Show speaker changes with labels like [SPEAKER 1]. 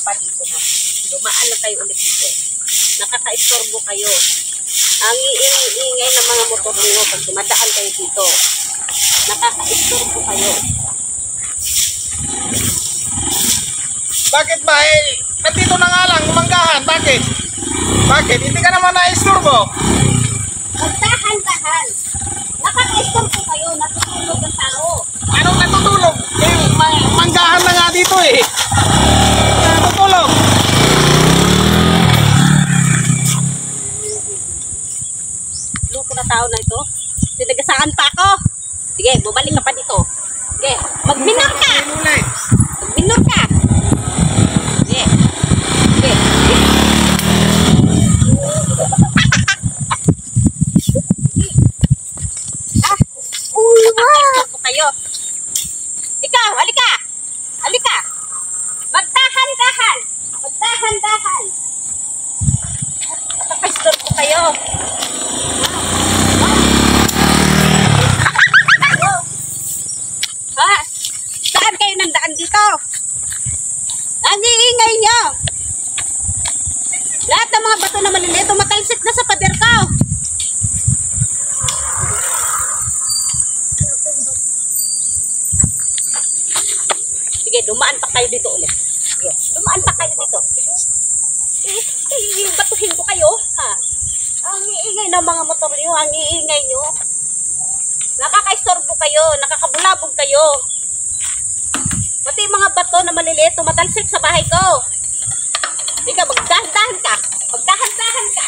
[SPEAKER 1] pa dito ha. Dumaan lang kayo ulit dito. Nakaka-istorbo kayo. Ang iingay ng mga motor niyo pag dumadaan kayo dito. Nakaka-istorbo kayo.
[SPEAKER 2] Bakit ba eh? Nandito na nga lang, umanggahan. Bakit? Bakit? Hindi ka naman na-istorbo.
[SPEAKER 1] Magdahan-dahan. Nakaka-istorbo kayo. Natutulog ang tao.
[SPEAKER 2] Anong natutulog? Eh, manggahan na nga dito eh. Natutulog.
[SPEAKER 1] Loko na tao na ito. Sinagasaan pa ako. Sige, bumalik ka pa dito. Sige, mag-minor ka. Mag-minor ka. Sige. Sige. Ah, nakaka-istorbo kayo. Ikaw, halika. Halika. Magdahan-dahan. Magdahan-dahan. Nakaka-istorbo kayo. Ha? Saan kayo nandaan dito? Ang iingay nyo. Lahat ng mga bato na maliliit, tumatalsik na sa pader ko. Sige, dumaan pa kayo dito ulit. Sige, dumaan pa kayo dito. Batuhin ko kayo, ha? Ang iingay ng mga motor nyo, ang iingay nyo. Nakaka-istorbo kayo, nakakabulabog kayo. Pati yung mga bato na maliliit, tumatalsik sa bahay ko. Ika, magdahan-dahan ka. Magdahan-dahan ka.